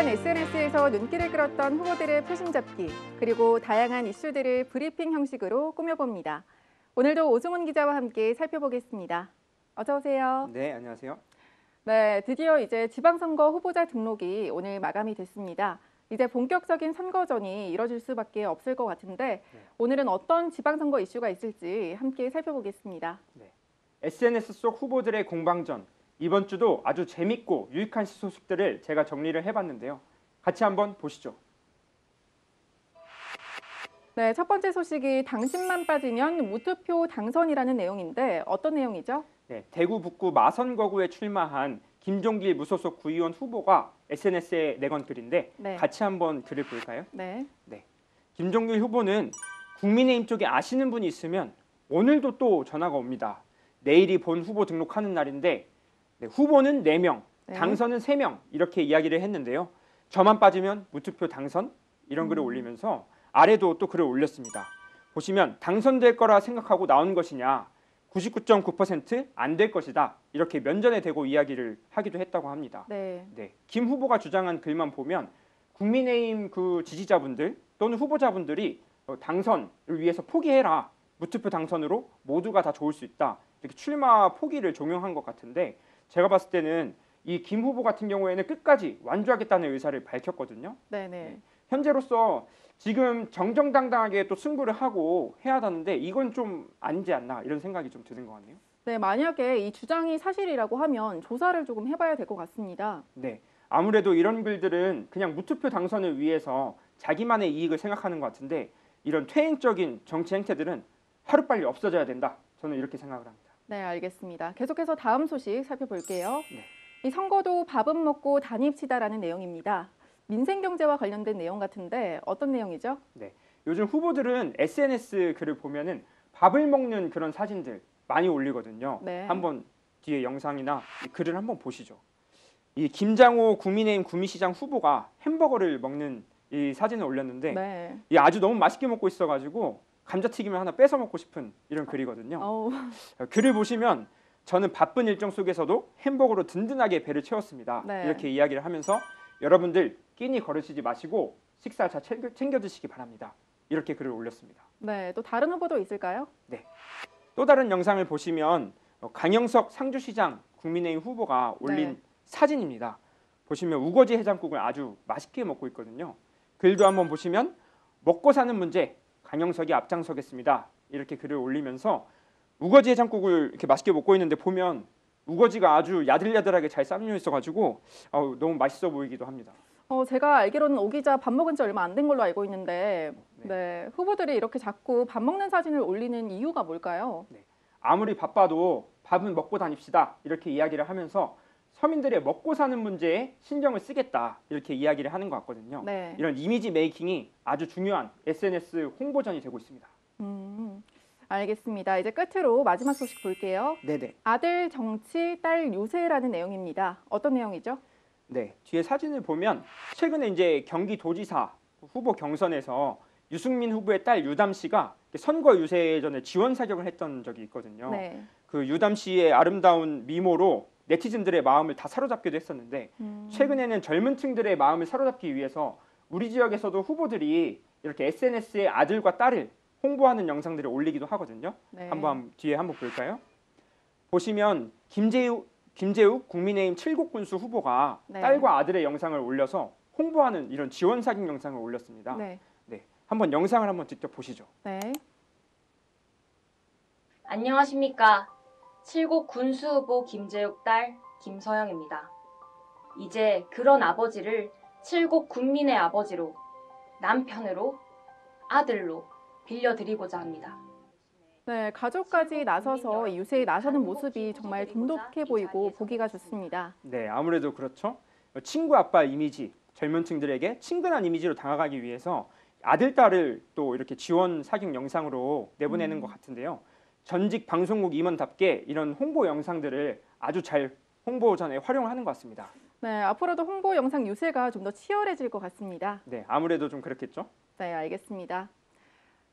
주간 SNS에서 눈길을 끌었던 후보들의 표심 잡기, 그리고 다양한 이슈들을 브리핑 형식으로 꾸며봅니다. 오늘도 오승훈 기자와 함께 살펴보겠습니다. 어서 오세요. 네, 안녕하세요. 네, 드디어 이제 지방선거 후보자 등록이 오늘 마감이 됐습니다. 이제 본격적인 선거전이 이뤄질 수밖에 없을 것 같은데 오늘은 어떤 지방선거 이슈가 있을지 함께 살펴보겠습니다. 네. SNS 속 후보들의 공방전, 이번 주도 아주 재밌고 유익한 소식들을 제가 정리를 해봤는데요. 같이 한번 보시죠. 네, 첫 번째 소식이 당신만 빠지면 무투표 당선이라는 내용인데 어떤 내용이죠? 네, 대구 북구 마선거구에 출마한 김종길 무소속 구의원 후보가 SNS에 내건 글인데 같이 한번 글을 볼까요? 네. 김종길 후보는 국민의힘 쪽에 아시는 분이 있으면 오늘도 또 전화가 옵니다. 내일이 본 후보 등록하는 날인데 후보는 4명, 당선은 3명 이렇게 이야기를 했는데요. 저만 빠지면 무투표 당선? 이런 글을 올리면서 아래도 또 글을 올렸습니다. 보시면 당선될 거라 생각하고 나온 것이냐 99.9% 안 될 것이다 이렇게 면전에 대고 이야기를 하기도 했다고 합니다. 김 후보가 주장한 글만 보면 국민의힘 그 지지자분들 또는 후보자분들이 당선을 위해서 포기해라 무투표 당선으로 모두가 다 좋을 수 있다 이렇게 출마 포기를 종용한 것 같은데 제가 봤을 때는 이 김 후보 같은 경우에는 끝까지 완주하겠다는 의사를 밝혔거든요. 현재로서 지금 정정당당하게 또 승부를 하고 해야 하는데 이건 좀 아니지 않나 이런 생각이 좀 드는 것 같네요. 네, 만약에 이 주장이 사실이라고 하면 조사를 조금 해봐야 될 것 같습니다. 네, 아무래도 이런 글들은 그냥 무투표 당선을 위해서 자기만의 이익을 생각하는 것 같은데 이런 퇴행적인 정치 행태들은 하루빨리 없어져야 된다. 저는 이렇게 생각을 합니다. 네, 알겠습니다. 계속해서 다음 소식 살펴볼게요. 이 선거도 밥은 먹고 단입시다라는 내용입니다. 민생경제와 관련된 내용 같은데 어떤 내용이죠? 네, 요즘 후보들은 SNS 글을 보면은 밥을 먹는 그런 사진들 많이 올리거든요. 한번 뒤에 영상이나 글을 한번 보시죠. 이 김장호 국민의힘 구미시장 후보가 햄버거를 먹는 이 사진을 올렸는데 이 아주 너무 맛있게 먹고 있어가지고 감자튀김을 하나 뺏어 먹고 싶은 이런 글이거든요. 글을 보시면 저는 바쁜 일정 속에서도 햄버거로 든든하게 배를 채웠습니다. 이렇게 이야기를 하면서 여러분들 끼니 거르시지 마시고 식사 잘 챙겨 드시기 바랍니다. 이렇게 글을 올렸습니다. 네, 또 다른 후보도 있을까요? 네, 또 다른 영상을 보시면 강영석 상주시장 국민의힘 후보가 올린 사진입니다. 보시면 우거지 해장국을 아주 맛있게 먹고 있거든요. 글도 한번 보시면 먹고 사는 문제 강영석이 앞장서겠습니다. 이렇게 글을 올리면서 우거지 해장국을 이렇게 맛있게 먹고 있는데 보면 우거지가 아주 야들야들하게 잘 삶려 있어가지고 너무 맛있어 보이기도 합니다. 제가 알기로는 오 기자 밥 먹은 지 얼마 안 된 걸로 알고 있는데 후보들이 이렇게 자꾸 밥 먹는 사진을 올리는 이유가 뭘까요? 아무리 바빠도 밥은 먹고 다닙시다 이렇게 이야기를 하면서 서민들의 먹고 사는 문제에 신경을 쓰겠다 이렇게 이야기를 하는 것 같거든요. 이런 이미지 메이킹이 아주 중요한 SNS 홍보전이 되고 있습니다. 알겠습니다. 이제 끝으로 마지막 소식 볼게요. 아들 정치, 딸 유세라는 내용입니다. 어떤 내용이죠? 네, 뒤에 사진을 보면 최근에 이제 경기도지사 후보 경선에서 유승민 후보의 딸 유담 씨가 선거 유세 전에 지원 사격을 했던 적이 있거든요. 그 유담 씨의 아름다운 미모로 네티즌들의 마음을 다 사로잡기도 했었는데 최근에는 젊은 층들의 마음을 사로잡기 위해서 우리 지역에서도 후보들이 이렇게 SNS에 아들과 딸을 홍보하는 영상들을 올리기도 하거든요. 뒤에 한번 볼까요? 보시면 김재욱 국민의힘 칠곡군수 후보가 딸과 아들의 영상을 올려서 홍보하는 이런 지원 사격 영상을 올렸습니다. 한번 영상을 한번 직접 보시죠. 안녕하십니까. 칠곡 군수 후보 김재욱 딸 김서영입니다. 이제 그런 아버지를 칠곡 군민의 아버지로, 남편으로, 아들로 빌려드리고자 합니다. 네, 가족까지 나서서 유세에 나서는 모습이 정말 돈독해 보이고 보기가 좋습니다. 네, 아무래도 그렇죠. 친구 아빠 이미지, 젊은 층들에게 친근한 이미지로 다가가기 위해서 아들, 딸을 또 이렇게 지원 사격 영상으로 내보내는 것 같은데요. 전직 방송국 임원답게 이런 홍보 영상들을 아주 잘 홍보전에 활용을 하는 것 같습니다. 네, 앞으로도 홍보 영상 유세가 좀 더 치열해질 것 같습니다. 네, 아무래도 좀 그렇겠죠? 네, 알겠습니다.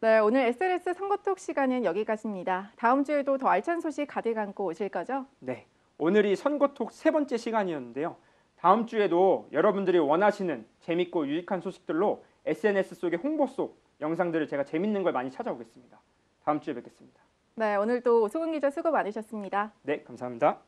네, 오늘 SNS 선거톡 시간은 여기까지입니다. 다음 주에도 더 알찬 소식 가득 안고 오실 거죠? 네, 오늘이 선거톡 3번째 시간이었는데요. 다음 주에도 여러분들이 원하시는 재밌고 유익한 소식들로 SNS 속의 홍보 속 영상들을 제가 재밌는 걸 많이 찾아오겠습니다. 다음 주에 뵙겠습니다. 네, 오늘도 오승훈 기자 수고 많으셨습니다. 네, 감사합니다.